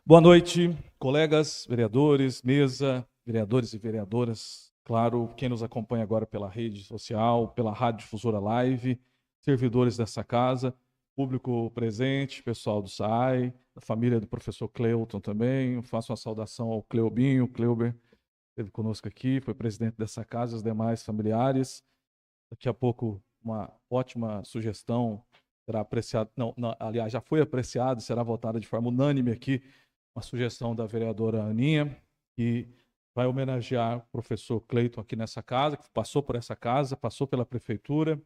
Boa noite, colegas, vereadores, mesa, vereadores e vereadoras. Claro, quem nos acompanha agora pela rede social, pela Rádio Difusora Live, servidores dessa casa, público presente, pessoal do SAI, a família do professor Cleuton também. Eu faço uma saudação ao Cleobinho, Cleuber, esteve conosco aqui, foi presidente dessa casa, os demais familiares. Daqui a pouco, uma ótima sugestão será apreciada, não, aliás, já foi apreciada, será votada de forma unânime aqui, uma sugestão da vereadora Aninha, que vai homenagear o professor Cleuton aqui nessa casa, que passou por essa casa, passou pela prefeitura.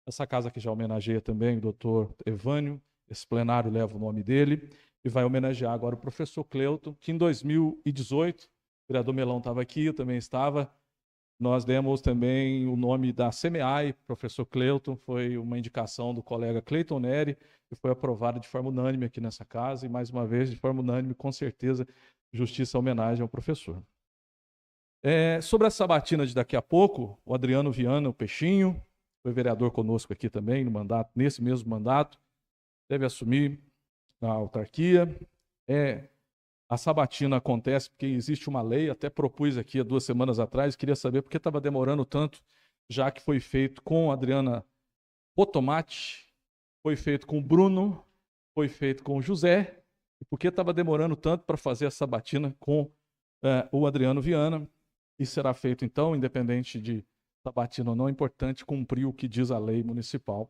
Essa casa que já homenageia também o doutor Evânio, esse plenário leva o nome dele, e vai homenagear agora o professor Cleuton, que em 2018, o vereador Melão estava aqui, eu também estava, nós demos também o nome da SEMEAI, professor Cleuton, foi uma indicação do colega Cleiton Neri, que foi aprovada de forma unânime aqui nessa casa, e mais uma vez, de forma unânime, com certeza, justiça homenagem ao professor. Sobre a sabatina de daqui a pouco, o Adriano Viana, o Peixinho, foi vereador conosco aqui também, no mandato, nesse mesmo mandato, deve assumir a autarquia. A sabatina acontece porque existe uma lei, até propus aqui há 2 semanas atrás, queria saber por que estava demorando tanto, já que foi feito com a Adriana Potomati, foi feito com o Bruno, foi feito com o José, e por que estava demorando tanto para fazer a sabatina com o Adriano Viana, e será feito então, independente de sabatina ou não, é importante cumprir o que diz a lei municipal.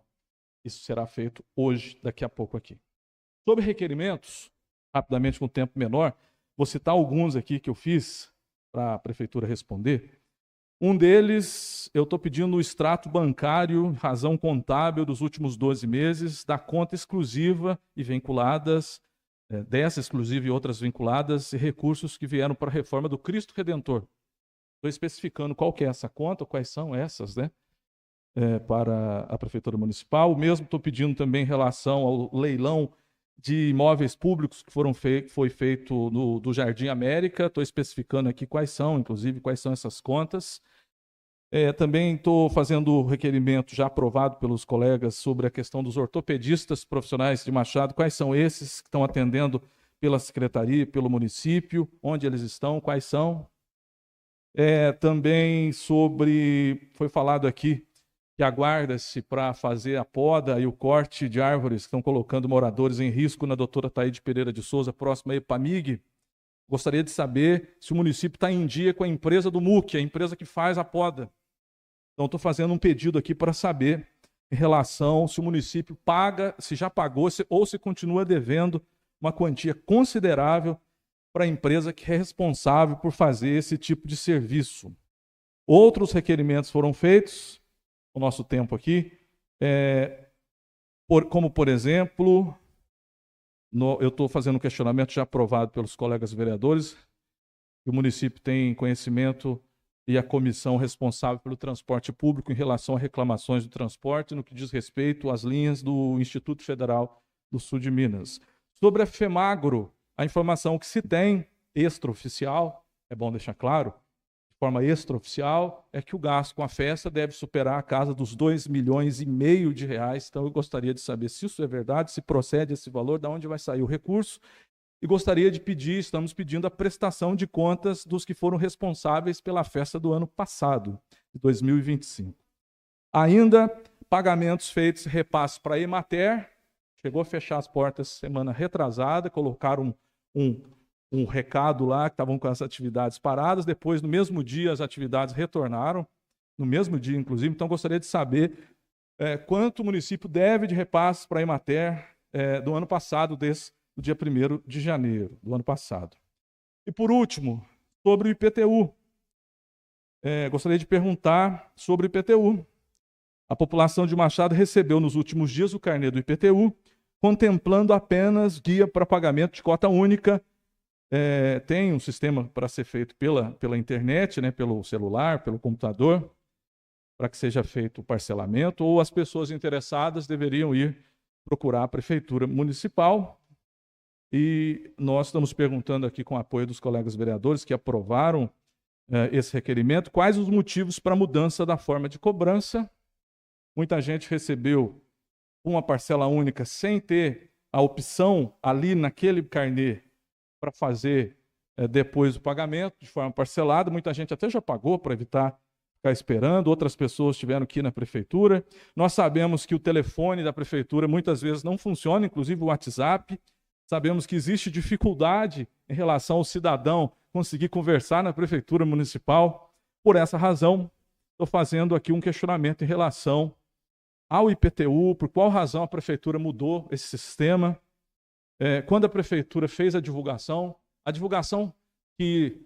Isso será feito hoje, daqui a pouco aqui. Sobre requerimentos, rapidamente com tempo menor, vou citar alguns aqui que eu fiz para a prefeitura responder. Um deles, eu estou pedindo o extrato bancário, razão contábil dos últimos 12 meses, da conta exclusiva e vinculadas, dessa exclusiva e outras vinculadas, e recursos que vieram para a reforma do Cristo Redentor. Estou especificando qual que é essa conta, quais são essas, né? Para a Prefeitura Municipal. O mesmo estou pedindo também em relação ao leilão de imóveis públicos que foi feito do Jardim América. Estou especificando aqui quais são, inclusive, quais são essas contas. Também estou fazendo o requerimento já aprovado pelos colegas sobre a questão dos ortopedistas profissionais de Machado. Quais são esses que estão atendendo pela secretaria, pelo município, onde eles estão, quais são. Também foi falado aqui que aguarda-se para fazer a poda e o corte de árvores que estão colocando moradores em risco na doutora Taíde Pereira de Souza, próxima à EPAMIG. Gostaria de saber se o município está em dia com a empresa do MUC, a empresa que faz a poda. Então, estou fazendo um pedido aqui para saber em relação se o município paga, se já pagou, ou se continua devendo uma quantia considerável para a empresa que é responsável por fazer esse tipo de serviço. Outros requerimentos foram feitos, o nosso tempo aqui, como, por exemplo, eu estou fazendo um questionamento já aprovado pelos colegas vereadores, que o município tem conhecimento e a comissão responsável pelo transporte público em relação a reclamações do transporte no que diz respeito às linhas do Instituto Federal do Sul de Minas. Sobre a FEMAGRO, a informação que se tem, extraoficial, é bom deixar claro, de forma extraoficial, é que o gasto com a festa deve superar a casa dos R$2,5 milhões de reais. Então, eu gostaria de saber se isso é verdade, se procede esse valor, de onde vai sair o recurso. E gostaria de pedir, estamos pedindo a prestação de contas dos que foram responsáveis pela festa do ano passado, de 2025. Ainda, pagamentos feitos, repasse para a Emater, chegou a fechar as portas semana retrasada, colocaram um recado lá, que estavam com as atividades paradas, depois, no mesmo dia, as atividades retornaram, no mesmo dia, inclusive. Então, gostaria de saber quanto o município deve de repasses para a Emater do ano passado, do dia 1º de janeiro do ano passado. E, por último, sobre o IPTU. Gostaria de perguntar sobre o IPTU. A população de Machado recebeu nos últimos dias o carnê do IPTU, contemplando apenas guia para pagamento de cota única. Tem um sistema para ser feito pela internet, né, pelo celular, pelo computador, para que seja feito o parcelamento, ou as pessoas interessadas deveriam ir procurar a Prefeitura Municipal. E nós estamos perguntando aqui, com o apoio dos colegas vereadores que aprovaram esse requerimento, quais os motivos para a mudança da forma de cobrança. Muita gente recebeu uma parcela única sem ter a opção ali naquele carnê para fazer depois o pagamento de forma parcelada. Muita gente até já pagou para evitar ficar esperando, outras pessoas tiveram que ir na prefeitura. Nós sabemos que o telefone da prefeitura muitas vezes não funciona, inclusive o WhatsApp. Sabemos que existe dificuldade em relação ao cidadão conseguir conversar na prefeitura municipal. Por essa razão, estou fazendo aqui um questionamento em relação ao IPTU, por qual razão a prefeitura mudou esse sistema. Quando a prefeitura fez a divulgação que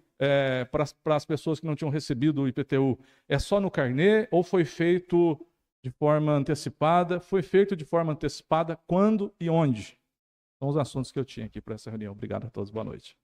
para as pessoas que não tinham recebido o IPTU é só no carnê ou foi feito de forma antecipada? Foi feito de forma antecipada quando e onde? São os assuntos que eu tinha aqui para essa reunião. Obrigado a todos, boa noite.